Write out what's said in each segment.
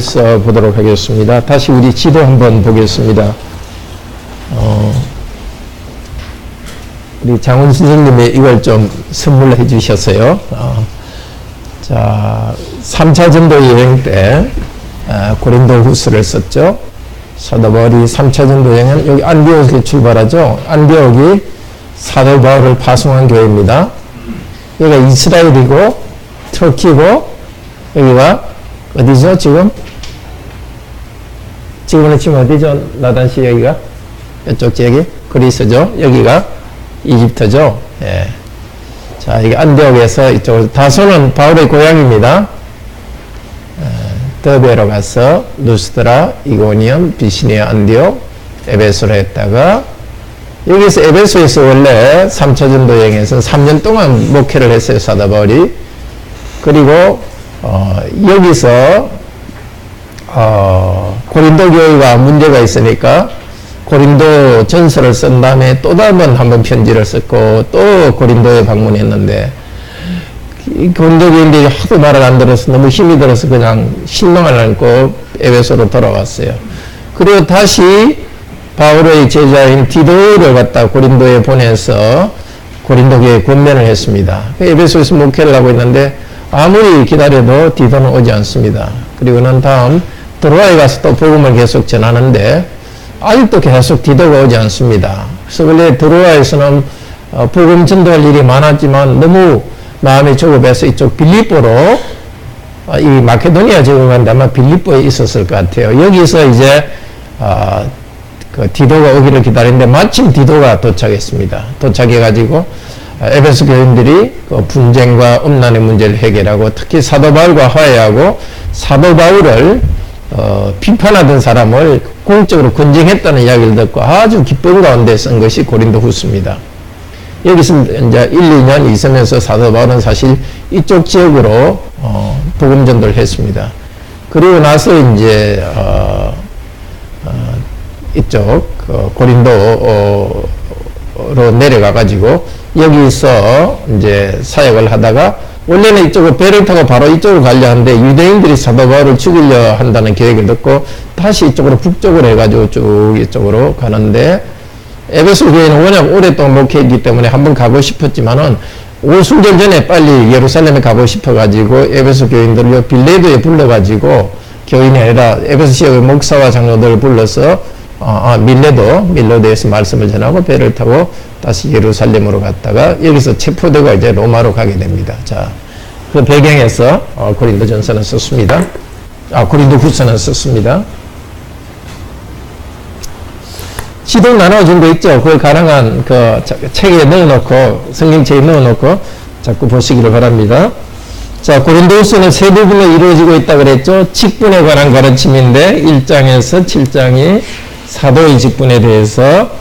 대해서 보도록 하겠습니다. 다시 우리 지도 한번 보겠습니다. 우리 장훈 선생님이 이걸 좀 선물해 주셨어요. 자, 3차 전도 여행 때 고린도 후서를 썼죠. 사도 바울이 3차 전도 여행은 여기 안디옥에서 출발하죠. 안디옥이 사도 바울을 파송한 교회입니다. 여기가 이스라엘이고 터키고 여기가 어디죠 지금? 지금은 어디죠? 나단시 여기가? 이쪽 지역이? 그리스죠. 여기가 이집트죠. 예. 자, 이게 안디옥에서 이쪽으로 다소는 바울의 고향입니다. 더베로 가서 루스드라, 이고니움, 비시니아, 안디옥, 에베소로 했다가 여기서 에베소에서 원래 3차 전도 여행에서 3년 동안 목회를 했어요. 사도 바울이. 그리고 여기서 고린도 교회가 문제가 있으니까 고린도 전서를 쓴 다음에 또 한번 편지를 썼고 또 고린도에 방문했는데 고린도 교인들이 하도 말을 안 들어서 너무 힘이 들어서 그냥 실망을 안고 에베소로 돌아왔어요. 그리고 다시 바울의 제자인 디도를 갖다 고린도에 보내서 고린도 교회에 권면을 했습니다. 에베소에서 목회를 하고 있는데 아무리 기다려도 디도는 오지 않습니다. 그리고는 다음 드로아에 가서 또 복음을 계속 전하는데 아직도 계속 디도가 오지 않습니다. 그래서 원래 드로아에서는 복음 전도할 일이 많았지만 너무 마음이 조급해서 이쪽 빌립보로 이 마케도니아 지역인데 아마 빌립보에 있었을 것 같아요. 여기서 이제 그 디도가 오기를 기다리는데 마침 디도가 도착했습니다. 도착해가지고 에베소 교인들이 그 분쟁과 음란의 문제를 해결하고 특히 사도 바울과 화해하고 사도 바울을 비판하던 사람을 공적으로 권징했다는 이야기를 듣고 아주 기쁜 가운데 쓴 것이 고린도 후서입니다. 여기서 이제 1, 2년 있으면서 사도 바울은 사실 이쪽 지역으로 복음 전도를 했습니다. 그리고 나서 이제 이쪽 고린도로 내려가 가지고 여기서 이제 사역을 하다가 원래는 이쪽으로 배를 타고 바로 이쪽으로 가려 하는데 유대인들이 사도 바울을 죽이려 한다는 계획을 듣고 다시 이쪽으로 북쪽으로 해가지고 쭉 이쪽으로 가는데 에베소 교회는 워낙 오랫동안 목회했기 때문에 한번 가고 싶었지만은 오순절 전에 빨리 예루살렘에 가고 싶어가지고 에베소 교인들을 빌레도에 불러가지고 교인이 아니라 에베소 지역의 목사와 장로들을 불러서 밀레도에서 말씀을 전하고 배를 타고 다시 예루살렘으로 갔다가 여기서 체포되고 이제 로마로 가게 됩니다. 자, 그 배경에서 고린도 전서는 썼습니다. 고린도 후서는 썼습니다. 지도 나눠준 거 있죠? 그걸 가능한 그 책에 넣어놓고 성경책에 넣어놓고 자꾸 보시기를 바랍니다. 자, 고린도 후서는 세 부분으로 이루어지고 있다 그랬죠? 직분에 관한 가르침인데 1장에서 7장이 사도의 직분에 대해서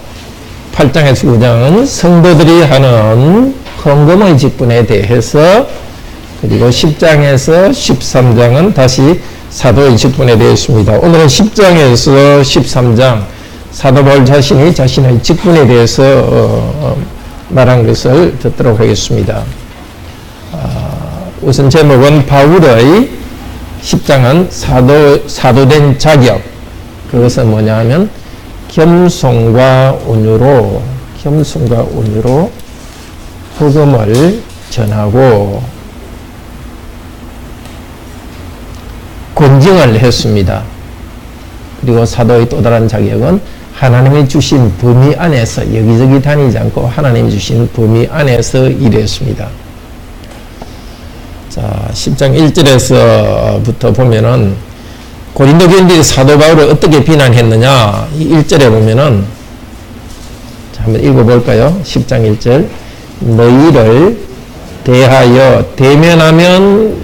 8장에서 9장은 성도들이 하는 헌금의 직분에 대해서 그리고 10장에서 13장은 다시 사도의 직분에 대해서입니다. 오늘은 10장에서 13장 사도 바울 자신이 자신의 직분에 대해서 말한 것을 듣도록 하겠습니다. 우선 제목은 바울의 10장은 사도된 자격. 그것은 뭐냐 하면 겸손과 온유로 복음을 전하고 권징을 했습니다. 그리고 사도의 또 다른 자격은 하나님이 주신 범위 안에서 여기저기 다니지 않고 하나님이 주신 범위 안에서 일했습니다. 자, 10장 1절에서부터 보면은 고린도 교인들이 사도 바울을 어떻게 비난했느냐, 이 1절에 보면은, 자, 한번 읽어볼까요? 10장 1절. 너희를 대하여 대면하면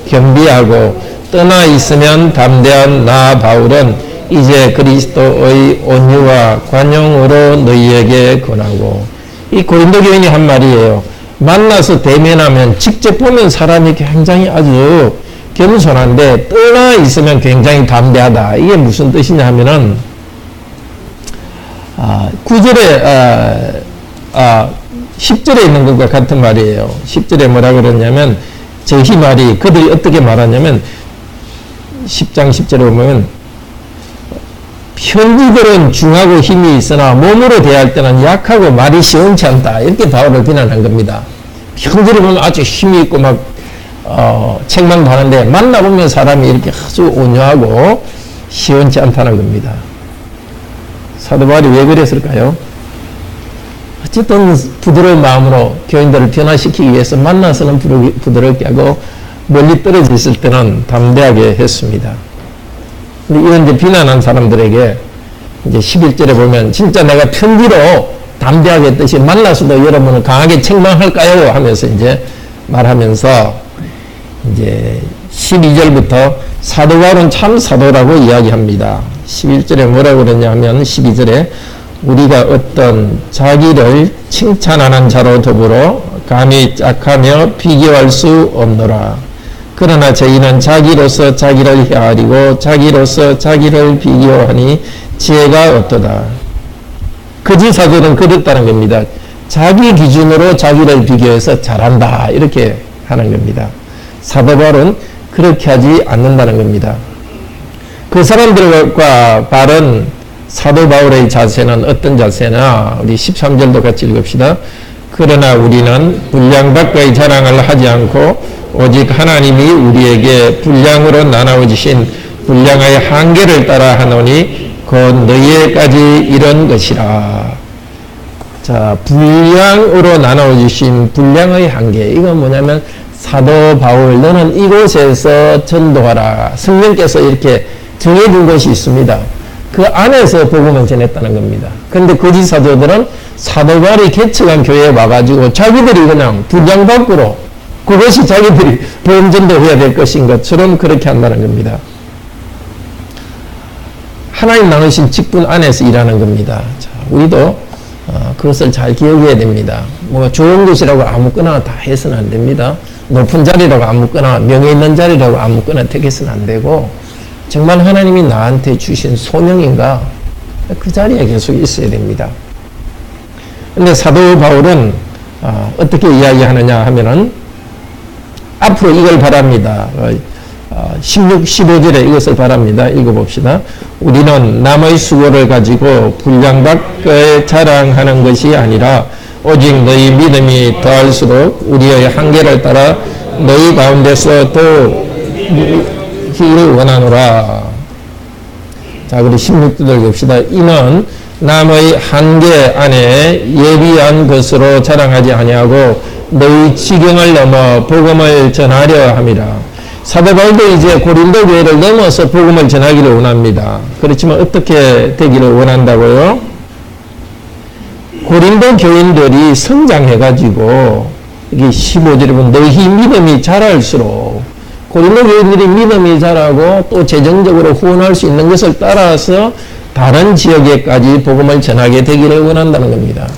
겸비하고 떠나 있으면 담대한 나 바울은 이제 그리스도의 온유와 관용으로 너희에게 권하고. 이 고린도 교인이 한 말이에요. 만나서 대면하면 직접 보면 사람이 굉장히 아주 겸손한데 떠나 있으면 굉장히 담대하다. 이게 무슨 뜻이냐 하면은 9절에 10절에 있는 것과 같은 말이에요. 10절에 뭐라 그러냐면 저희 말이 그들이 어떻게 말하냐면 10장 10절에 보면 편지들은 중하고 힘이 있으나 몸으로 대할 때는 약하고 말이 시원치 않다. 이렇게 바울을 비난한 겁니다. 편지를 보면 아주 힘이 있고 막 책망도 하는데 만나보면 사람이 이렇게 아주 온유하고 시원치 않다는 겁니다. 사도 바울이 왜 그랬을까요? 어쨌든 부드러운 마음으로 교인들을 변화시키기 위해서 만나서는 부드럽게 하고 멀리 떨어져 있을 때는 담대하게 했습니다. 근데 이런 이제 비난한 사람들에게 이제 11절에 보면 진짜 내가 편지로 담대하게 했듯이 만나서도 여러분을 강하게 책망할까요? 하면서 이제 말하면서 이제 12절부터 사도 바울은 참 사도라고 이야기합니다. 11절에 뭐라고 그러냐 하면 12절에 우리가 어떤 자기를 칭찬하는 자로 더불어 감히 짝하며 비교할 수 없노라. 그러나 저희는 자기로서 자기를 헤아리고 자기로서 자기를 비교하니 지혜가 어떠다. 거짓 사도는 그랬다는 겁니다. 자기 기준으로 자기를 비교해서 잘한다 이렇게 하는 겁니다. 사도 바울은 그렇게 하지 않는다는 겁니다. 그 사람들과 바른 사도 바울의 자세는 어떤 자세나 우리 13절도 같이 읽읍시다. 그러나 우리는 분량 밖의 자랑을 하지 않고 오직 하나님이 우리에게 분량으로 나눠 주신 분량의 한계를 따라 하노니 곧 너희에까지 이런 것이라. 자, 분량으로 나눠 주신 분량의 한계. 이건 뭐냐면 사도 바울 너는 이곳에서 전도하라. 성령께서 이렇게 정해준 것이 있습니다. 그 안에서 복음을 전했다는 겁니다. 그런데 거짓 사도들은 사도 바울이 개척한 교회에 와가지고 자기들이 그냥 분량 밖으로 그것이 자기들이 복음 전도해야 될 것인 것처럼 그렇게 한다는 겁니다. 하나님 나누신 직분 안에서 일하는 겁니다. 자, 우리도 그것을 잘 기억해야 됩니다. 뭐 좋은 것이라고 아무거나 다 해서는 안 됩니다. 높은 자리라고 아무거나 명예 있는 자리라고 아무거나 택해서는 안 되고 정말 하나님이 나한테 주신 소명인가 그 자리에 계속 있어야 됩니다. 근데 사도 바울은 어떻게 이야기하느냐 하면은 앞으로 이걸 바랍니다. 16, 15절에 이것을 바랍니다. 읽어봅시다. 우리는 남의 수고를 가지고 분량 밖에 자랑하는 것이 아니라 오직 너희 믿음이 더할수록 우리의 한계를 따라 너희 가운데서 또 기를 원하노라. 자, 그리고 16절 읽읍시다. 이는 남의 한계 안에 예비한 것으로 자랑하지 아니하고 너희 지경을 넘어 복음을 전하려 함이라. 사도 바울도 이제 고린도 교회를 넘어서 복음을 전하기를 원합니다. 그렇지만 어떻게 되기를 원한다고요? 고린도 교인들이 성장해가지고 이게 15절에 보면 너희 믿음이 자랄수록 고린도 교인들이 믿음이 자라고 또 재정적으로 후원할 수 있는 것을 따라서 다른 지역에까지 복음을 전하게 되기를 원한다는 겁니다.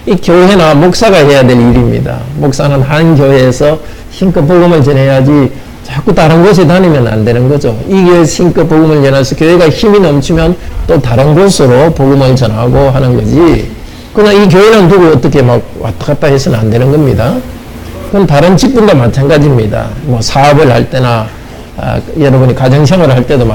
이 교회나 목사가 해야 될 일입니다. 목사는 한 교회에서 힘껏 복음을 전해야지 자꾸 다른 곳에 다니면 안 되는 거죠. 이 교회에 힘껏 복음을 전해서 교회가 힘이 넘치면 또 다른 곳으로 복음을 전하고 하는 거지. 그러나 이 교회는 두고 어떻게 막 왔다 갔다 해서는 안 되는 겁니다. 그건 다른 직분도 마찬가지입니다. 뭐 사업을 할 때나 여러분이 가정생활을 할 때도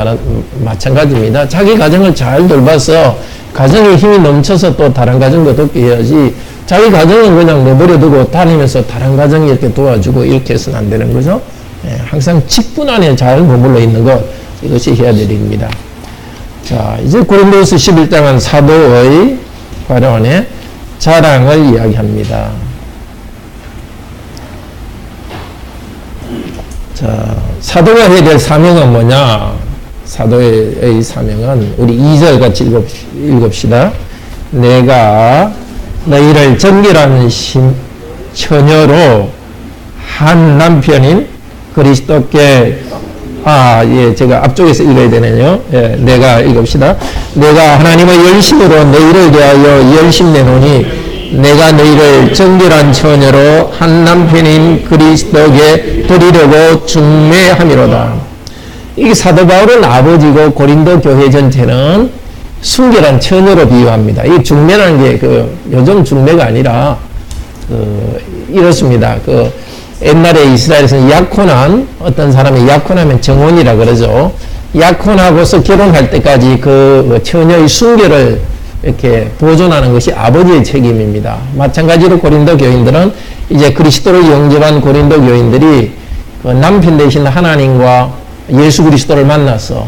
마찬가지입니다. 자기 가정을 잘 돌봐서 가정에 힘이 넘쳐서 또 다른 가정도 돕게 해야지 자기 가정은 그냥 내버려두고 다니면서 다른 가정이 이렇게 도와주고 이렇게 해서는 안 되는 거죠. 예, 항상 직분 안에 잘 머물러 있는 것 이것이 해야 될 일입니다. 자, 이제 고린도서 11장은 사도의 과련의 자랑을 이야기합니다. 자, 사도가 해야 될 사명은 뭐냐? 사도의 사명은 우리 2절 같이 읽읍시다. 내가 너희를 정결한 처녀로 한 남편인 그리스도께 예, 제가 앞쪽에서 읽어야 되네요. 예, 내가 읽읍시다. 내가 하나님의 열심으로 너희를 대하여 열심 내노니 내가 너희를 정결한 처녀로 한 남편인 그리스도께 드리려고 중매함이로다. 이게 사도 바울은 아버지고 고린도 교회 전체는 순결한 처녀로 비유합니다. 이 중매라는 게 요즘 중매가 아니라 이렇습니다. 옛날에 이스라엘에서는 약혼한 어떤 사람이 약혼하면 정혼이라 그러죠. 약혼하고서 결혼할 때까지 그 처녀의 순결을 이렇게 보존하는 것이 아버지의 책임입니다. 마찬가지로 고린도 교인들은 이제 그리스도를 영접한 고린도 교인들이 그 남편 되신 하나님과 예수 그리스도를 만나서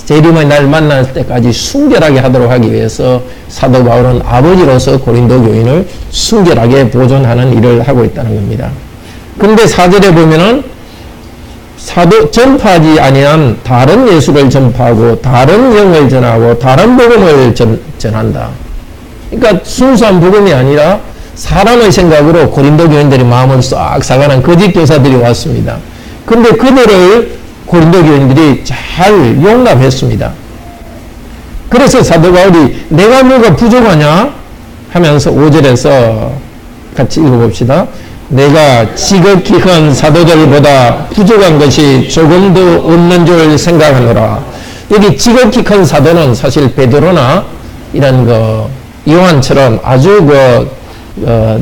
재림의 날 만날 때까지 순결하게 하도록 하기 위해서 사도 바울은 아버지로서 고린도 교인을 순결하게 보존하는 일을 하고 있다는 겁니다. 근데 4절에 보면은 전파하지 아니한 다른 예수를 전파하고 다른 영을 전하고 다른 복음을 전한다. 그러니까 순수한 복음이 아니라 사람의 생각으로 고린도 교인들의 마음을 싹 사가는 거짓 교사들이 왔습니다. 근데 그들을 고린도 교인들이 잘 용납했습니다. 그래서 사도 바울이 내가 뭐가 부족하냐 하면서 5절에서 같이 읽어봅시다. 내가 지극히 큰 사도들보다 부족한 것이 조금도 없는 줄 생각하노라. 여기 지극히 큰 사도는 사실 베드로나 이런 요한처럼 아주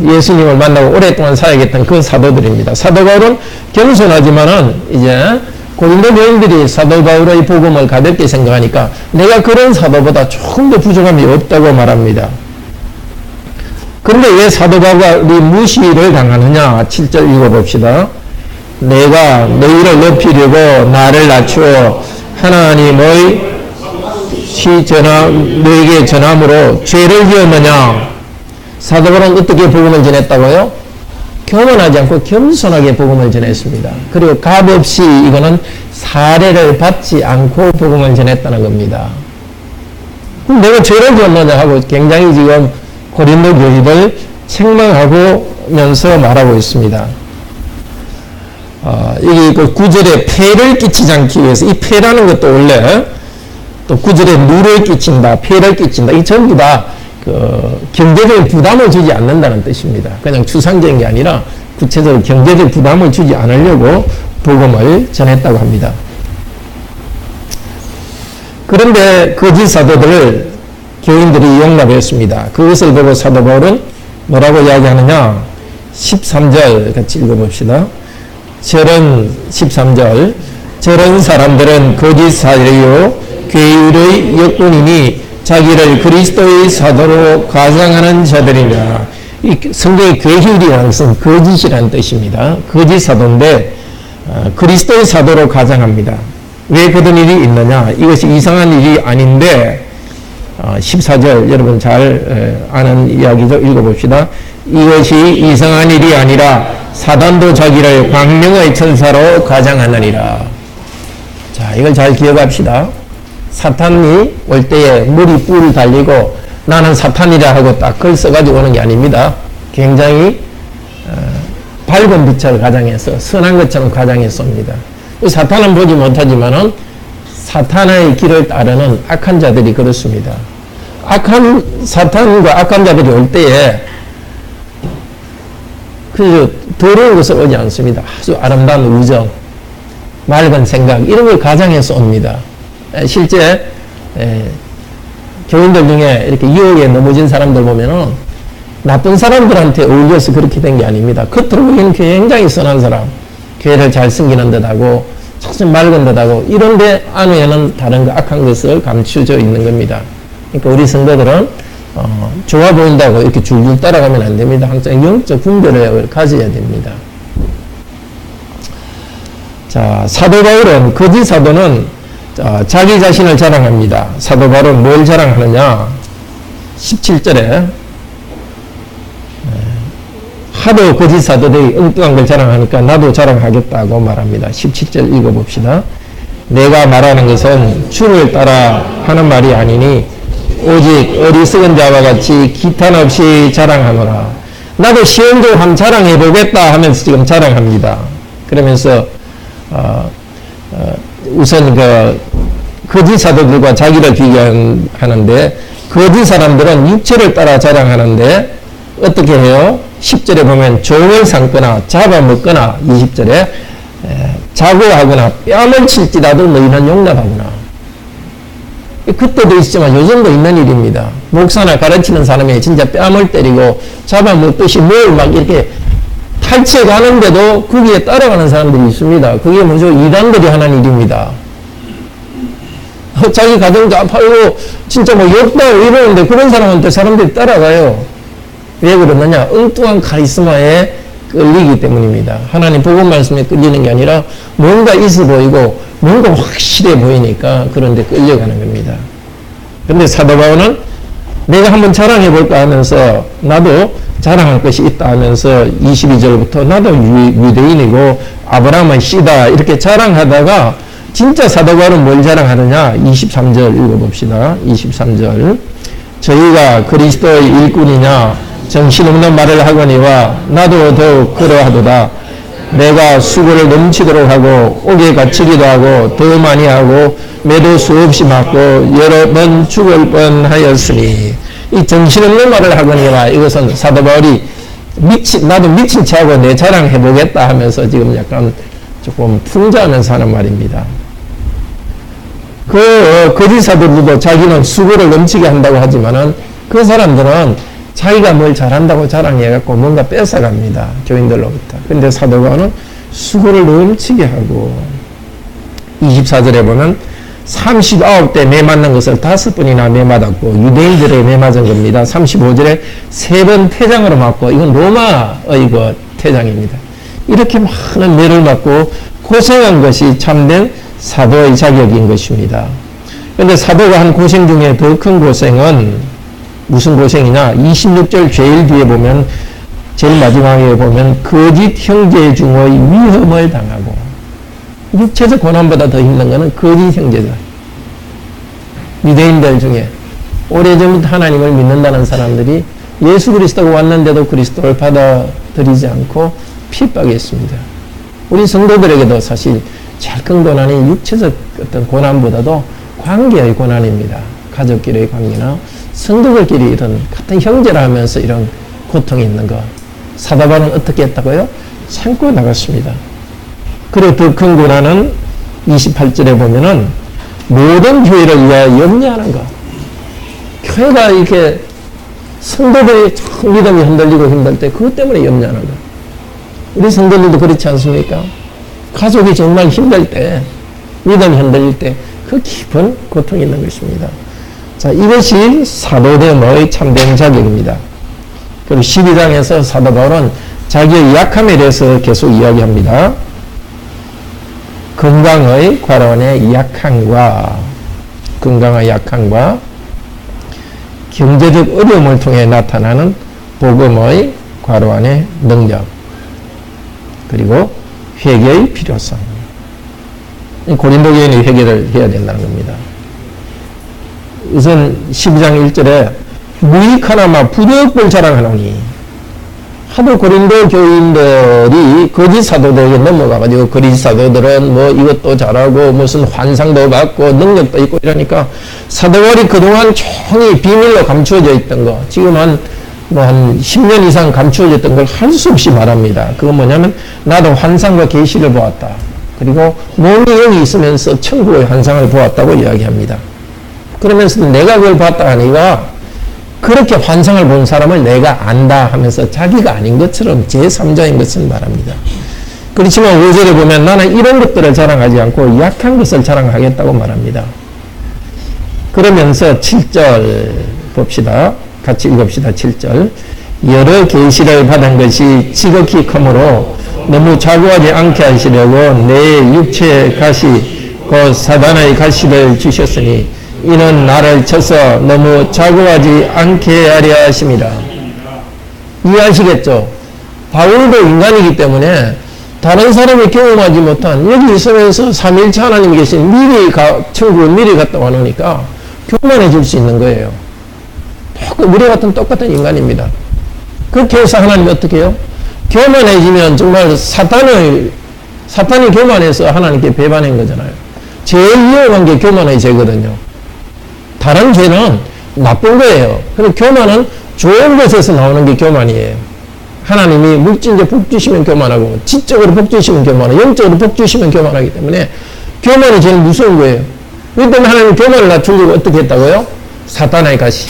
예수님을 만나고 오랫동안 살아야겠던 그 사도들입니다. 사도 바울은 겸손하지만은 이제 고린도 교인들이 사도 바울의 복음을 가볍게 생각하니까 내가 그런 사도보다 조금 더 부족함이 없다고 말합니다. 그런데 왜 사도 바울이 무시를 당하느냐? 7절 읽어봅시다. 내가 너희를 높이려고 나를 낮추어 하나님의 너에게 전함으로 죄를 지었느냐? 사도 바울은 어떻게 복음을 전했다고요? 교만하지 않고 겸손하게 복음을 전했습니다. 그리고 값없이 이거는 사례를 받지 않고 복음을 전했다는 겁니다. 그럼 내가 죄를 지었느냐 하고 굉장히 지금 고린도 교인을 책망하면서 말하고 있습니다. 여기 그 9절에 폐를 끼치지 않기 위해서 이 폐라는 것도 원래 또 9절에 누를 끼친다, 폐를 끼친다. 이 전부 다 경제적인 부담을 주지 않는다는 뜻입니다. 그냥 추상적인 게 아니라 구체적으로 경제적 부담을 주지 않으려고 복음을 전했다고 합니다. 그런데 거짓 사도들을 교인들이 용납했습니다. 그것을 보고 사도 바울은 뭐라고 이야기하느냐? 13절 같이 읽어봅시다. 13절 저런 사람들은 거짓 사도요 괴율의 역군이니 자기를 그리스도의 사도로 가장하는 자들이라. 이 성경의 괴율이라는 것은 거짓이라는 뜻입니다. 거짓 사도인데 그리스도의 사도로 가장합니다. 왜 그런 일이 있느냐? 이것이 이상한 일이 아닌데 14절 여러분 잘 아는 이야기죠. 읽어봅시다. 이것이 이상한 일이 아니라 사단도 자기를 광명의 천사로 가장하느니라. 자, 이걸 잘 기억합시다. 사탄이 올 때에 머리 뿔을 달리고 나는 사탄이라 하고 딱 글 써가지고 오는 게 아닙니다. 굉장히 밝은 빛을 가장해서 선한 것처럼 가장해서 옵니다. 사탄은 보지 못하지만은 사탄의 길을 따르는 악한 자들이 그렇습니다. 사탄과 악한 자들이 올 때에 그 더러운 것을 오지 않습니다. 아주 아름다운 우정, 맑은 생각 이런 걸 가장해서 옵니다. 실제 교인들 중에 이렇게 유혹에 넘어진 사람들 보면은 나쁜 사람들한테 어울려서 그렇게 된 게 아닙니다. 겉으로 보기에는 굉장히 선한 사람, 교회를 잘 섬기는 듯하고 참 맑은 듯하고 이런데 안에는 다른 거 악한 것을 감추져 있는 겁니다. 그러니까 우리 성도들은 좋아 보인다고 이렇게 줄줄 따라가면 안 됩니다. 항상 영적 분별을 가져야 됩니다. 자, 사도 바울은 거짓 사도는 자기 자신을 자랑합니다. 사도 바울은 뭘 자랑하느냐? 17절에 하도 거짓 사도들이 엉뚱한 걸 자랑하니까 나도 자랑하겠다고 말합니다. 17절 읽어봅시다. 내가 말하는 것은 주를 따라 하는 말이 아니니 오직 어리석은 자와 같이 기탄 없이 자랑하노라. 나도 시험도 한번 자랑해 보겠다 하면서 지금 자랑합니다. 그러면서 우선 거짓 사도들과 자기를 비교하는데 거짓 사람들은 육체를 따라 자랑하는데 어떻게 해요? 10절에 보면 종을 삼거나 잡아먹거나 20절에 자고하거나 뺨을 칠지라도 너희는 용납하구나. 그때도 있지만 요즘도 있는 일입니다. 목사나 가르치는 사람이 진짜 뺨을 때리고 잡아먹듯이 뭘 막 이렇게 탈취해가는데도 거기에 따라가는 사람들이 있습니다. 그게 먼저 이단들이 하는 일입니다. 자기 가정 다 팔고 진짜 뭐 욕다 이러는데 그런 사람한테 사람들이 따라가요. 왜 그러느냐? 엉뚱한 카리스마에 끌리기 때문입니다. 하나님 복음 말씀에 끌리는 게 아니라 뭔가 있어 보이고 뭔가 확실해 보이니까 그런 데 끌려가는 겁니다. 근데 사도 바울은 내가 한번 자랑해 볼까 하면서 나도 자랑할 것이 있다 하면서 22절부터 나도 유대인이고 아브라함의 씨다 이렇게 자랑하다가 진짜 사도 바울은 뭘 자랑하느냐? 23절 읽어봅시다. 23절 저희가 그리스도의 일꾼이냐 정신없는 말을 하거니와 나도 더욱 그러하도다. 내가 수고를 넘치도록 하고 옥에 갇히기도 하고 더 많이 하고 매도 수없이 맞고 여러 번 죽을 뻔하였으니 이 정신없는 말을 하거니와 이것은 사도 바울이 나도 미친 체하고 내 자랑해보겠다 하면서 지금 약간 조금 풍자하면서 하는 말입니다. 거짓 사도들도 자기는 수고를 넘치게 한다고 하지만은 그 사람들은 자기가 뭘 잘한다고 자랑해갖고 뭔가 뺏어갑니다. 교인들로부터. 근데 사도 바울은 수고를 넘치게 하고 24절에 보면 39대 매 맞는 것을 5번이나 매 맞았고 유대인들에 매 맞은 겁니다. 35절에 3번 태장으로 맞고 이건 로마의 그 태장입니다. 이렇게 많은 매를 맞고 고생한 것이 참된 사도의 자격인 것입니다. 그런데 사도가 한 고생 중에 더 큰 고생은 무슨 고생이냐? 26절 제일 뒤에 보면 제일 마지막에 보면 거짓 형제 중의 위험을 당하고 육체적 고난보다 더 힘든 것은 거짓 형제다. 유대인들 중에 오래전부터 하나님을 믿는다는 사람들이 예수 그리스도가 왔는데도 그리스도를 받아들이지 않고 핍박했습니다. 우리 성도들에게도 사실 제일 큰 고난이 육체적 어떤 고난보다도 관계의 고난입니다. 가족끼리의 관계나 성도들끼리 이런 같은 형제라 하면서 이런 고통이 있는 것. 사도 바울은 어떻게 했다고요? 참고 나갔습니다. 그리고 더 큰 고난은 28절에 보면은 모든 교회를 위하여 염려하는 것. 교회가 이렇게 성도들이 참 믿음이 흔들리고 힘들 때 그것 때문에 염려하는 것. 우리 성도들도 그렇지 않습니까? 가족이 정말 힘들 때, 믿음이 흔들릴 때 그 깊은 고통이 있는 것입니다. 자, 이것이 사도됨의 참된 자격입니다. 그리고 12장에서 사도 바울은 자기의 약함에 대해서 계속 이야기합니다. 건강의 과로원의 약함과 경제적 어려움을 통해 나타나는 복음의 과로원의 능력 그리고 회개의 필요성. 고린도 교인이 회개를 해야 된다는 겁니다. 우선 12장 1절에 무익하나마 부득불 자랑하노니 하도 고린도 교인들이 거짓 사도들에게 넘어가가지고 거짓 사도들은 뭐 이것도 잘하고 무슨 환상도 받고 능력도 있고 이러니까 사도 바울이 그동안 종이 비밀로 감추어져 있던 거 지금 한 10년 이상 감추어졌던 걸 할 수 없이 말합니다. 그건 뭐냐면 나도 환상과 계시를 보았다. 그리고 몸이 여기 있으면서 천국의 환상을 보았다고 이야기합니다. 그러면서도 내가 그걸 봤다 하니까 그렇게 환상을 본 사람을 내가 안다 하면서 자기가 아닌 것처럼 제3자인 것을 말합니다. 그렇지만 5절에 보면 나는 이런 것들을 자랑하지 않고 약한 것을 자랑하겠다고 말합니다. 그러면서 7절 봅시다. 같이 읽읍시다. 7절 여러 계시를 받은 것이 지극히 크므로 너무 자고하지 않게 하시려고 내 육체의 가시 곧 사단의 가시를 주셨으니 이는 나를 쳐서 너무 자고하지 않게 하려 하심이라. 이해하시겠죠? 바울도 인간이기 때문에 다른 사람이 경험하지 못한 여기 있으면서 삼일체 하나님 계신 천국을 미리 갔다 와놓으니까 교만해질 수 있는 거예요. 우리 같은 똑같은 인간입니다. 그렇게 해서 하나님이 어떻게 해요? 교만해지면 정말 사탄이 교만해서 하나님께 배반한 거잖아요. 제일 위험한 게 교만의 죄거든요. 다른 죄는 나쁜 거예요. 근데 교만은 좋은 것에서 나오는 게 교만이에요. 하나님이 물질적 복 주시면 교만하고 지적으로 복 주시면 교만하고 영적으로 복 주시면 교만하기 때문에 교만이 제일 무서운 거예요. 그렇기 때문에 하나님이 교만을 낮추려고 어떻게 했다고요? 사탄의 가시.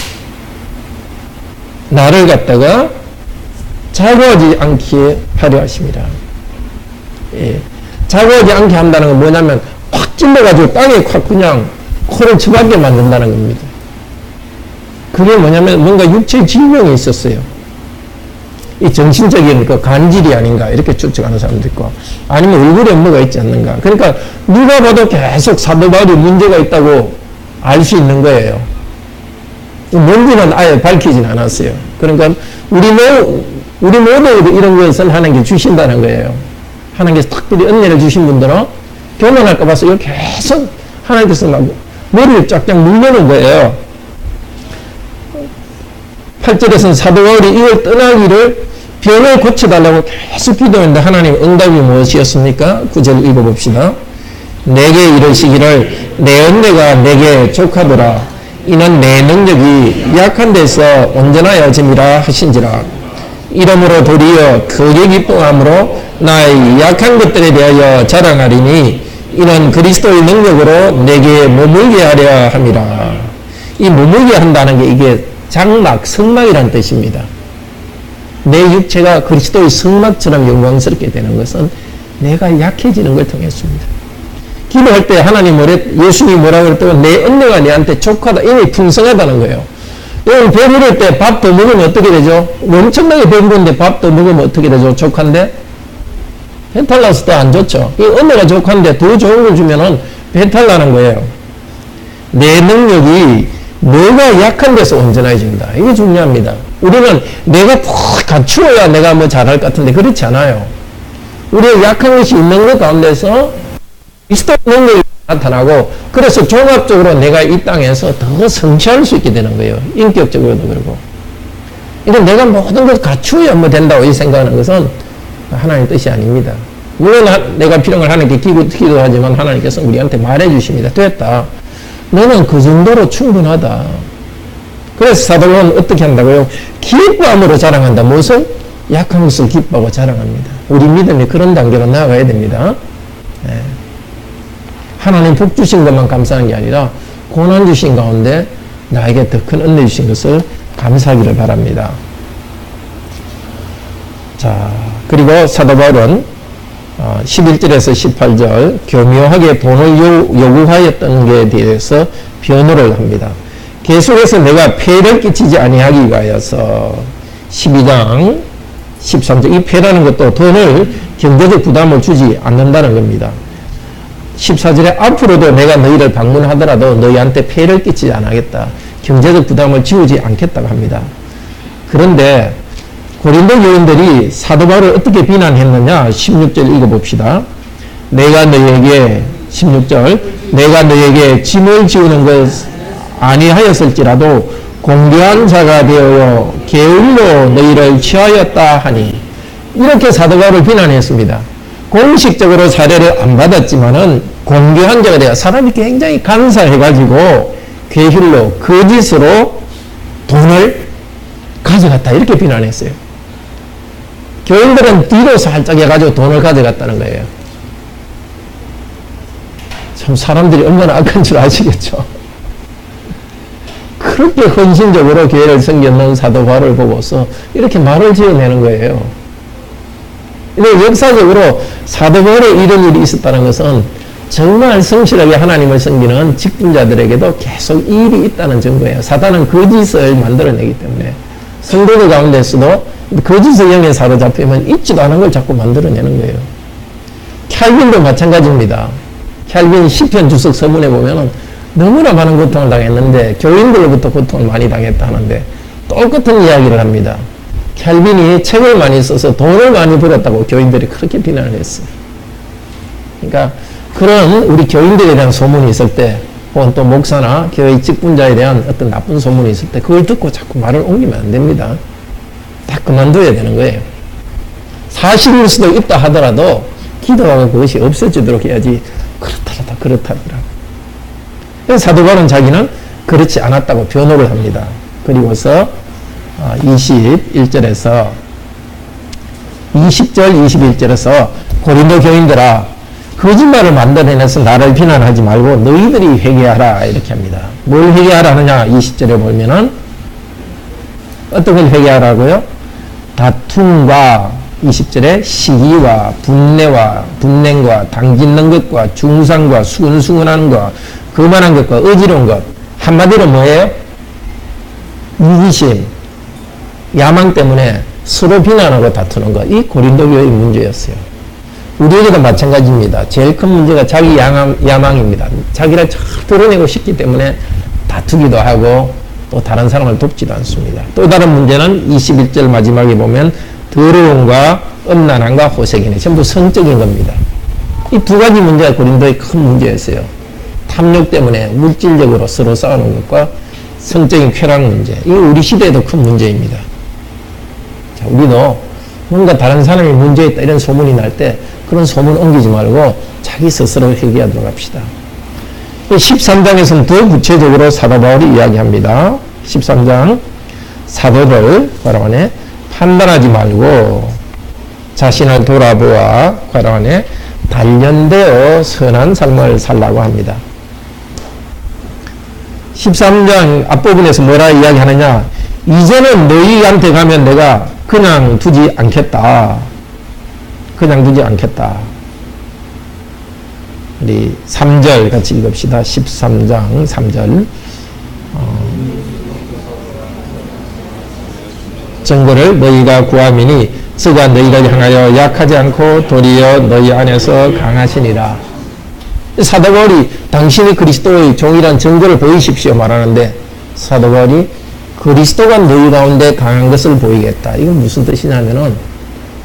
나를 갖다가 자고하지 않게 하려 하십니다. 예. 자고하지 않게 한다는 건 뭐냐면 확 찔러가지고 땅에 확 그냥 코를 처박게 만든다는 겁니다. 그게 뭐냐면 뭔가 육체 질병이 있었어요. 이 정신적인 그 간질이 아닌가 이렇게 추측하는 사람도 있고, 아니면 얼굴에 뭐가 있지 않는가. 그러니까 누가 봐도 계속 사도 바울이 문제가 있다고 알 수 있는 거예요. 뭔지는 아예 밝히진 않았어요. 그러니까 우리 모두 이런 것을 하나님께 주신다는 거예요. 하나님께서 특별히 은혜를 주신 분들은 교만할까 봐서 이걸 계속 하나님께서 막 머리를 쫙쫙 물려는 거예요. 8절에서는 사도 바울이 이걸 떠나기를 병을 고쳐달라고 계속 기도했는데 하나님 응답이 무엇이었습니까? 9절 읽어봅시다. 내게 이르시기를 내 은혜가 내게 족하더라. 이는 내 능력이 약한 데서 온전하여 짐이라 하신지라. 이러므로 도리어 크게 기뻐함으로 나의 약한 것들에 대하여 자랑하리니 이는 그리스도의 능력으로 내게 머물게 하려 함이라. 이 머물게 한다는 게 이게 장막, 성막이라는 뜻입니다. 내 육체가 그리스도의 성막처럼 영광스럽게 되는 것은 내가 약해지는 걸 통했습니다. 기도할 때 하나님 예수님이 뭐라고 그랬다고? 내 은혜가 내한테 족하다. 이미 풍성하다는 거예요. 여러분 배부를 때 밥 더 먹으면 어떻게 되죠? 엄청나게 배부른데 밥 더 먹으면 어떻게 되죠? 족한데? 배탈 나서 더 안 좋죠. 이 은혜가 족한데 더 좋은 걸 주면은 배탈 나는 거예요. 내 능력이 내가 약한 데서 온전해진다. 이게 중요합니다. 우리는 내가 다 갖추어야 내가 뭐 잘할 것 같은데 그렇지 않아요. 우리의 약한 것이 있는 것 가운데서 그리스도의 능력이 나타나고, 그래서 종합적으로 내가 이 땅에서 더 성취할 수 있게 되는 거예요. 인격적으로도 그러고. 이건 내가 모든 걸 갖추어야 뭐 된다고 이 생각하는 것은 하나님의 뜻이 아닙니다. 물론 내가 필요한 걸 하나님께 기도하지만 하나님께서 우리한테 말해 주십니다. 됐다. 너는 그 정도로 충분하다. 그래서 사도 바울은 어떻게 한다고요? 기뻐함으로 자랑한다. 무엇을? 약한 것을 기뻐하고 자랑합니다. 우리 믿음이 그런 단계로 나아가야 됩니다. 네. 하나님 복 주신 것만 감사한 게 아니라 고난 주신 가운데 나에게 더 큰 은혜 주신 것을 감사하기를 바랍니다. 자, 그리고 사도 바울은 11절에서 18절 교묘하게 돈을 요구하였던 것에 대해서 변호를 합니다. 계속해서 내가 폐를 끼치지 아니하기 위하여서 12장 13절, 이 폐라는 것도 돈을 경제적 부담을 주지 않는다는 겁니다. 14절에 앞으로도 내가 너희를 방문하더라도 너희한테 폐를 끼치지 않겠다. 경제적 부담을 지우지 않겠다고 합니다. 그런데 고린도 교인들이 사도 바울을 어떻게 비난했느냐? 16절 읽어봅시다. 내가 너희에게 16절 내가 너희에게 짐을 지우는 것 아니하였을지라도 공개한 자가 되어 게을로 너희를 취하였다 하니, 이렇게 사도 바울을 비난했습니다. 공식적으로 사례를 안 받았지만은 공개한 자가 되어 사람이 굉장히 간사해가지고 게을로 거짓으로 돈을 가져갔다 이렇게 비난했어요. 교인들은 뒤로 살짝 해가지고 돈을 가져갔다는 거예요. 참 사람들이 얼마나 악한 줄 아시겠죠? 그렇게 헌신적으로 교회를 섬겼는 사도 바울을 보고서 이렇게 말을 지어내는 거예요. 근데 역사적으로 사도 바울에 이런 일이 있었다는 것은 정말 성실하게 하나님을 섬기는 직분자들에게도 계속 이 일이 있다는 증거예요. 사단은 거짓을 만들어내기 때문에 성도들 가운데서도 거짓의 영에 사로잡히면 있지도 않은 걸 자꾸 만들어내는 거예요. 캘빈도 마찬가지입니다. 캘빈 시편 주석 서문에 보면은 너무나 많은 고통을 당했는데 교인들로부터 고통을 많이 당했다 하는데 똑같은 이야기를 합니다. 캘빈이 책을 많이 써서 돈을 많이 벌었다고 교인들이 그렇게 비난을 했어요. 그러니까 그런 우리 교인들에 대한 소문이 있을 때, 혹은 또 목사나 교회 직분자에 대한 어떤 나쁜 소문이 있을 때 그걸 듣고 자꾸 말을 옮기면 안 됩니다. 다 그만둬야 되는 거예요. 사실일 수도 있다 하더라도 기도하고 그것이 없어지도록 해야지 그렇다더라. 그래서 사도 바울은 자기는 그렇지 않았다고 변호를 합니다. 그리고서 21절에서 20절 21절에서 고린도 교인들아 거짓말을 만들어내서 나를 비난하지 말고 너희들이 회개하라 이렇게 합니다. 뭘 회개하라 하느냐? 20절에 보면은 어떤 걸 회개하라고요? 다툼과 20절에 시기와 분내와 분냉과 당짓는 것과 중상과 수근수근하는 것 거만한 것과 어지러운 것. 한마디로 뭐예요? 이기심, 야망 때문에 서로 비난하고 다투는 것. 이 고린도 교회의 문제였어요. 우리에게도 마찬가지입니다. 제일 큰 문제가 자기 야망입니다. 자기를 잘 드러내고 싶기 때문에 다투기도 하고 또 다른 사람을 돕지도 않습니다. 또 다른 문제는 21절 마지막에 보면 더러움과 음란함과 호색이네. 전부 성적인 겁니다. 이 두 가지 문제가 고린도의 큰 문제였어요. 탐욕 때문에 물질적으로 서로 싸우는 것과 성적인 쾌락 문제. 이거 우리 시대에도 큰 문제입니다. 자, 우리도 뭔가 다른 사람이 문제 있다 이런 소문이 날 때 그런 소문 옮기지 말고 자기 스스로 회개하도록 합시다. 13장에서는 더 구체적으로 사도 바울이 이야기합니다. 13장 사도들 괄호 판단하지 말고 자신을 돌아보아 괄호 단련되어 선한 삶을 살라고 합니다. 13장 앞부분에서 뭐라 이야기하느냐, 이제는 너희한테 가면 내가 그냥 두지 않겠다. 그냥 두지 않겠다. 우리 3절 같이 읽읍시다. 13장 3절. 정보를 너희가 구함이니 저가 너희를 향하여 약하지 않고 도리어 너희 안에서 강하시니라. 사도 바울이 당신이 그리스도의 종이란 증거를 보이십시오 말하는데, 사도 바울이 그리스도가 너희 가운데 강한 것을 보이겠다. 이건 무슨 뜻이냐면은,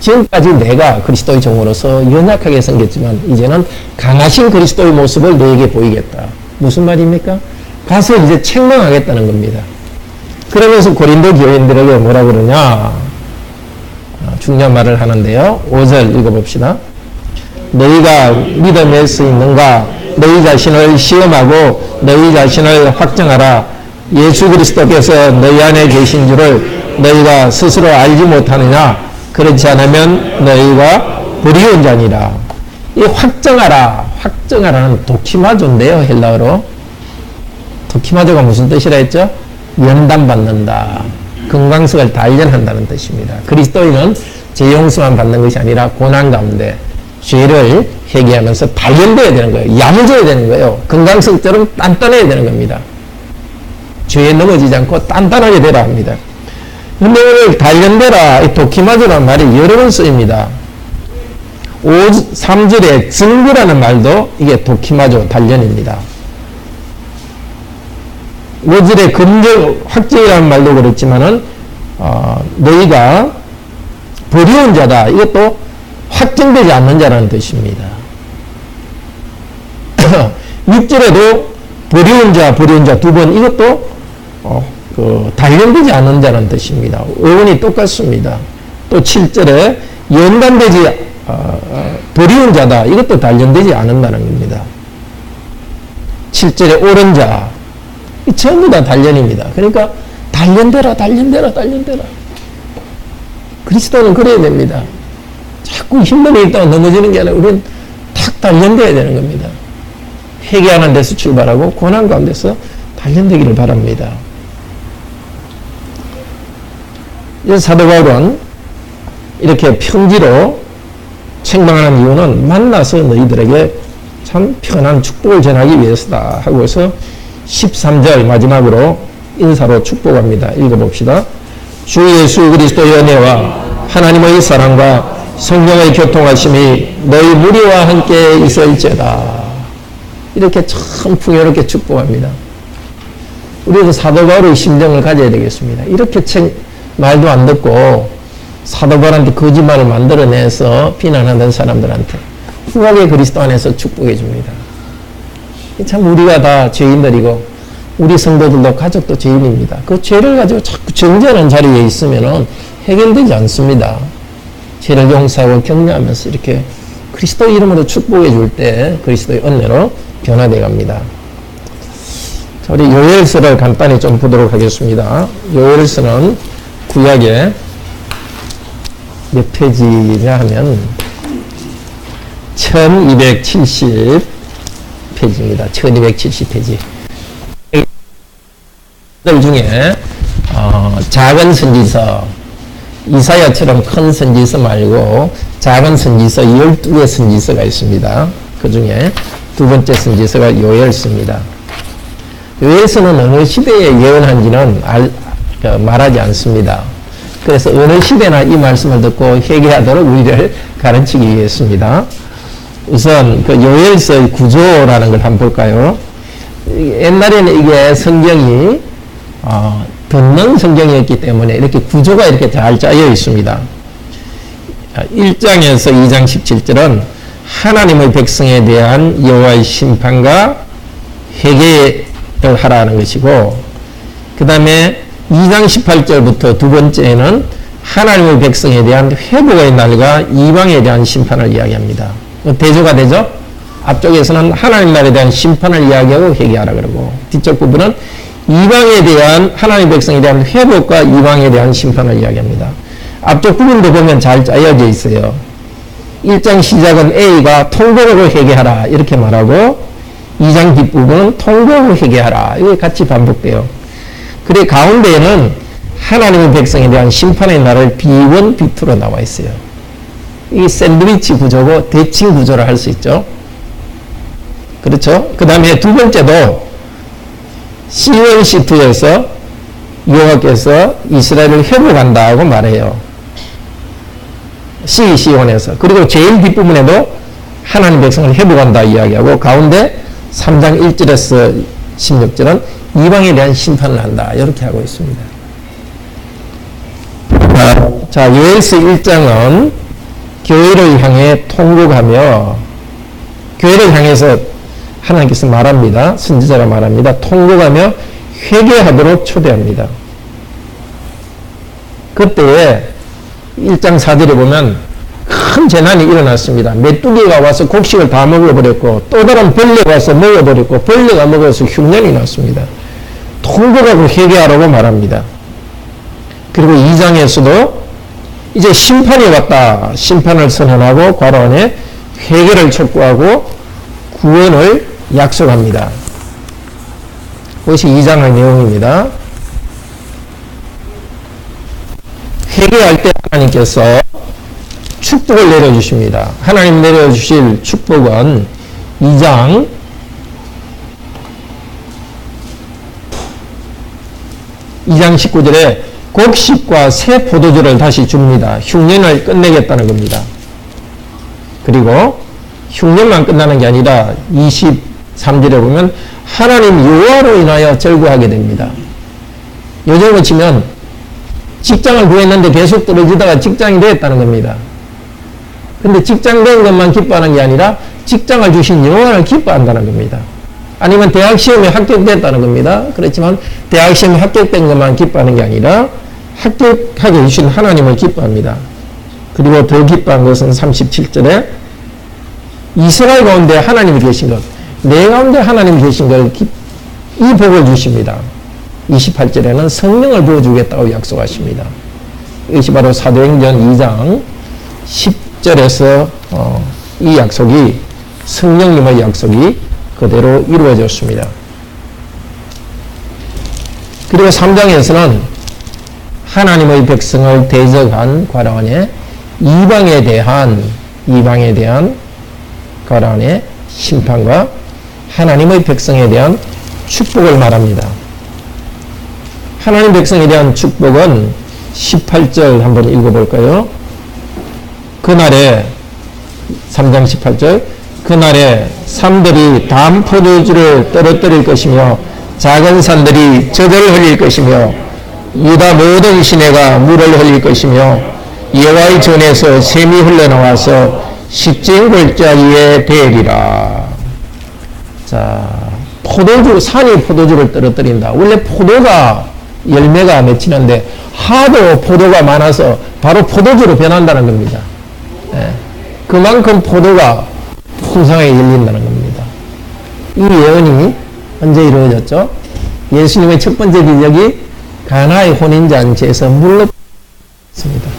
지금까지 내가 그리스도의 종으로서 연약하게 생겼지만 이제는 강하신 그리스도의 모습을 너에게 보이겠다. 무슨 말입니까? 가서 이제 책망하겠다는 겁니다. 그러면서 고린도 교인들에게 뭐라 그러냐, 중요한 말을 하는데요. 5절 읽어봅시다. 너희가 믿음에 서 있는가? 너희 자신을 시험하고 너희 자신을 확정하라. 예수 그리스도께서 너희 안에 계신 줄을 너희가 스스로 알지 못하느냐? 그렇지 않으면 너희가 불의한 자니라. 이 확정하라. 확정하라는 도키마조인데요. 헬라어로. 도키마조가 무슨 뜻이라 했죠? 연단받는다. 건강석을 단련한다는 뜻입니다. 그리스도인은 죄 용서만 받는 것이 아니라 고난 가운데 죄를 회개하면서 단련되어야 되는 거예요. 야무져야 되는 거예요. 건강석처럼 단단해야 되는 겁니다. 죄에 넘어지지 않고 단단하게 되라 합니다. 근데 오늘 단련되라, 이 도키마조라는 말이 여러 번 쓰입니다. 3절에 증거라는 말도 이게 도키마조 단련입니다. 5절에 검정, 확정이라는 말도 그렇지만은, 너희가 불의한 자다. 이것도 확정되지 않는 자라는 뜻입니다. 6절에도 불의한 자 두 번, 이것도, 단련되지 않는 자라는 뜻입니다. 어원이 똑같습니다. 또 7절에 연단되지, 불의한 자다. 이것도 단련되지 않는다는 겁니다. 7절에 옳은 자. 전부 다 단련입니다. 그러니까 단련되라. 그리스도는 그래야 됩니다. 자꾸 힘들게 있다가 넘어지는 게 아니라 우리는 탁 단련돼야 되는 겁니다. 회개하는 데서 출발하고 고난 가운데서 단련되기를 바랍니다. 사도 바울은 이렇게 편지로 책망하는 이유는 만나서 너희들에게 참 편한 축복을 전하기 위해서다 하고 해서 13절 마지막으로 인사로 축복합니다. 읽어봅시다. 주 예수 그리스도의 은혜와 하나님의 사랑과 성령의 교통하심이 너희 무리와 함께 있을지어다. 이렇게 참 풍요롭게 축복합니다. 우리도 사도 바울의 심정을 가져야 되겠습니다. 이렇게 말도 안 듣고 사도 바울한테 거짓말을 만들어내서 비난하는 사람들한테 후하게 그리스도 안에서 축복해 줍니다. 참 우리가 다 죄인들이고 우리 성도들도 가족도 죄인입니다. 그 죄를 가지고 자꾸 정죄하는 자리에 있으면 해결되지 않습니다. 죄를 용서하고 격려하면서 이렇게 그리스도 이름으로 축복해 줄 때 그리스도의 은혜로 변화되어 갑니다. 자, 우리 요엘서를 간단히 좀 보도록 하겠습니다. 요엘서는 구약에 몇 페이지냐 하면 1270 페이지입니다. 1270페이지. 들 중에 작은 선지서, 이사야처럼 큰 선지서 말고 작은 선지서 12개 선지서가 있습니다. 그 중에 두 번째 선지서가 요엘서입니다. 요엘서는 어느 시대에 예언한지는 말하지 않습니다. 그래서 어느 시대나 이 말씀을 듣고 회개하도록 우리를 가르치기 위해서입니다. 우선 그 요엘서의 구조라는 걸 한번 볼까요? 옛날에는 이게 성경이 듣는 성경이었기 때문에 이렇게 구조가 이렇게 잘 짜여 있습니다. 1장에서 2장 17절은 하나님의 백성에 대한 여호와의 심판과 회개를 하라는 것이고, 그 다음에 2장 18절부터 두 번째는 하나님의 백성에 대한 회복의 날과 이방에 대한 심판을 이야기합니다. 대조가 되죠? 앞쪽에서는 하나님 나라에 대한 심판을 이야기하고 회개하라 그러고, 뒤쪽 부분은 이방에 대한 하나님 백성에 대한 회복과 이방에 대한 심판을 이야기합니다. 앞쪽 부분도 보면 잘 짜여져 있어요. 1장 시작은 A가 통곡하고 회개하라 이렇게 말하고, 2장 뒷부분은 통곡하고 회개하라 이게 같이 반복돼요. 그래 가운데에는 하나님의 백성에 대한 심판의 날을 B1, B2로 나와 있어요. 이 샌드위치 구조고 대칭 구조를 할 수 있죠. 그렇죠? 그 다음에 두 번째도 C1, C2에서 여호와께서 이스라엘을 회복한다고 말해요. C1에서. 그리고 제일 뒷부분에도 하나님 백성을 회복한다 이야기하고, 가운데 3장 1절에서 16절은 이방에 대한 심판을 한다 이렇게 하고 있습니다. 자, 요엘서 1장은 교회를 향해 통곡하며, 교회를 향해서 하나님께서 말합니다. 선지자가 말합니다. 통곡하며 회개하도록 초대합니다. 그때에 1장 4절에 보면 큰 재난이 일어났습니다. 메뚜기가 와서 곡식을 다 먹어버렸고, 또 다른 벌레가 와서 먹어버렸고, 벌레가 먹어서 흉년이 났습니다. 통곡하고 회개하라고 말합니다. 그리고 2장에서도 이제 심판이 왔다. 심판을 선언하고 괄호 안에 회개를 촉구하고 구원을 약속합니다. 그것이 2장의 내용입니다. 회개할 때 하나님께서 축복을 내려주십니다. 하나님 내려주실 축복은 2장 19절에 곡식과 새 포도주를 다시 줍니다. 흉년을 끝내겠다는 겁니다. 그리고 흉년만 끝나는 게 아니라 23절에 보면 하나님 여호와로 인하여 절구하게 됩니다. 요즘으로 치면 직장을 구했는데 계속 떨어지다가 직장이 되었다는 겁니다. 근데 직장 된 것만 기뻐하는 게 아니라 직장을 주신 여호와를 기뻐한다는 겁니다. 아니면 대학 시험에 합격됐다는 겁니다. 그렇지만 대학 시험에 합격된 것만 기뻐하는 게 아니라 합격하게 주신 하나님을 기뻐합니다. 그리고 더 기뻐한 것은 37절에 이스라엘 가운데 하나님이 계신 것, 내 가운데 하나님이 계신 것, 이 복을 주십니다. 28절에는 성령을 부어주겠다고 약속하십니다. 이것이 바로 사도행전 2장 10절에서 이 약속이, 성령님의 약속이 그대로 이루어졌습니다. 그리고 3장에서는 하나님의 백성을 대적한 괄호 안에 이방에 대한 괄호 안에 심판과 하나님의 백성에 대한 축복을 말합니다. 하나님 백성에 대한 축복은 18절 한번 읽어볼까요? 그날에 3장 18절 그날에 산들이 담 포도주를 떨어뜨릴 것이며 작은 산들이 젖을 흘릴 것이며 유다 모든 시내가 물을 흘릴 것이며 여호와의 전에서 샘이 흘러나와서 시증 골짜기에 대리라. 자, 포도주, 산이 포도주를 떨어뜨린다. 원래 포도가 열매가 맺히는데 하도 포도가 많아서 바로 포도주로 변한다는 겁니다. 네. 그만큼 포도가 풍성하게 열린다는 겁니다. 이 예언이 언제 이루어졌죠? 예수님의 첫 번째 기적이 가나의 혼인잔치에서 물로 있습니다.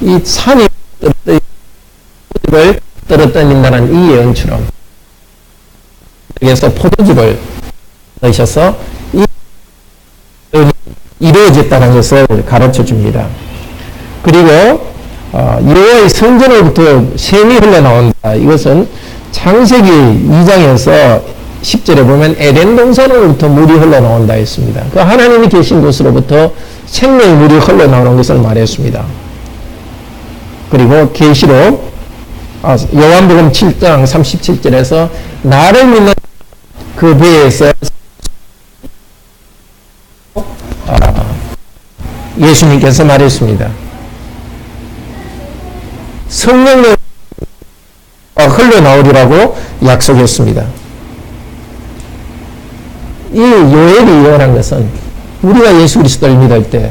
이 산이 포도주를 떨어뜨린다는 이 예언처럼 여기서 포도주를 넣으셔서 이 예언이 이루어졌다는 것을 가르쳐 줍니다. 그리고 여호와의 성전으로부터 샘이 흘러나온다. 이것은 창세기 2장에서 10절에 보면 에덴 동산으로부터 물이 흘러나온다 했습니다. 그 하나님이 계신 곳으로부터 생명의 물이 흘러나오는 것을 말했습니다. 그리고 계시록 요한복음 7장 37절에서 나를 믿는 그 배에서 예수님께서 말했습니다. 성령이 흘러나오리라고 약속했습니다. 이 요엘이 예언한 것은 우리가 예수 그리스도를 믿을 때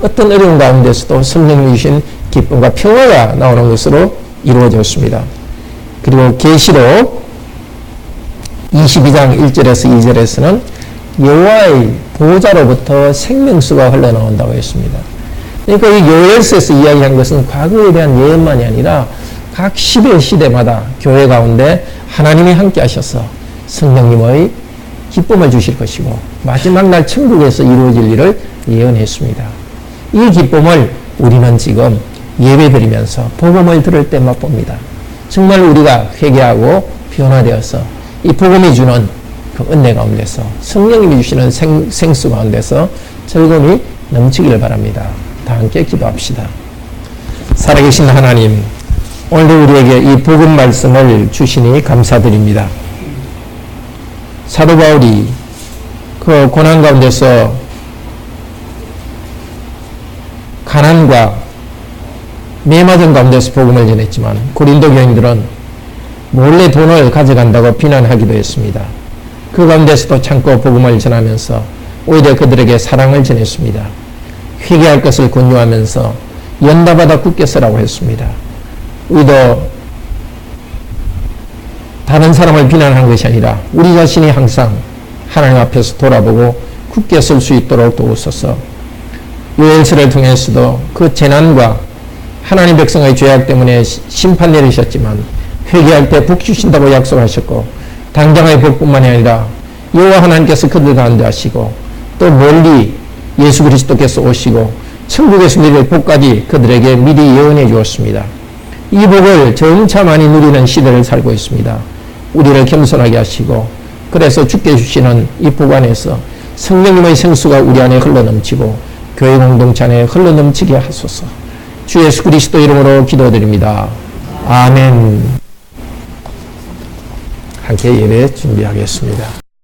어떤 어려운 가운데서도 성령이 주신 기쁨과 평화가 나오는 것으로 이루어졌습니다. 그리고 계시록 22장 1절에서 2절에서는 여호와의 보호자로부터 생명수가 흘러나온다고 했습니다. 그러니까 이 요엘서에서 이야기한 것은 과거에 대한 예언만이 아니라 각 시대마다 교회 가운데 하나님이 함께 하셔서 성령님의 기쁨을 주실 것이고 마지막 날 천국에서 이루어질 일을 예언했습니다. 이 기쁨을 우리는 지금 예배드리면서 복음을 들을 때 맛봅니다. 정말 우리가 회개하고 변화되어서 이 복음이 주는 그 은혜 가운데서 성령님이 주시는 생수 가운데서 즐거움이 넘치기를 바랍니다. 다 함께 기도합시다. 살아계신 하나님, 오늘도 우리에게 이 복음 말씀을 주시니 감사드립니다. 사도 바울이 그 고난 가운데서 가난과 매맞은 가운데서 복음을 전했지만 고린도 교인들은 몰래 돈을 가져간다고 비난하기도 했습니다. 그 가운데서도 참고 복음을 전하면서 오히려 그들에게 사랑을 전했습니다. 회개할 것을 권유하면서 연다받아 굳게 서라고 했습니다. 우리도 다른 사람을 비난하는 것이 아니라 우리 자신이 항상 하나님 앞에서 돌아보고 굳게 설 수 있도록 도우소서. 요엘서를 통해서도 그 재난과 하나님 백성의 죄악 때문에 심판 내리셨지만 회개할 때 복 주신다고 약속하셨고 당장의 복뿐만이 아니라 여호와 하나님께서 그들 가운데 하시고 또 멀리 예수 그리스도께서 오시고 천국에서 누릴 복까지 그들에게 미리 예언해 주었습니다. 이 복을 점차 많이 누리는 시대를 살고 있습니다. 우리를 겸손하게 하시고 그래서 주께 주시는 이 복 안에서 성령님의 생수가 우리 안에 흘러넘치고 교회 공동체 안에 흘러넘치게 하소서. 주 예수 그리스도 이름으로 기도드립니다. 아멘. 함께 예배 준비하겠습니다.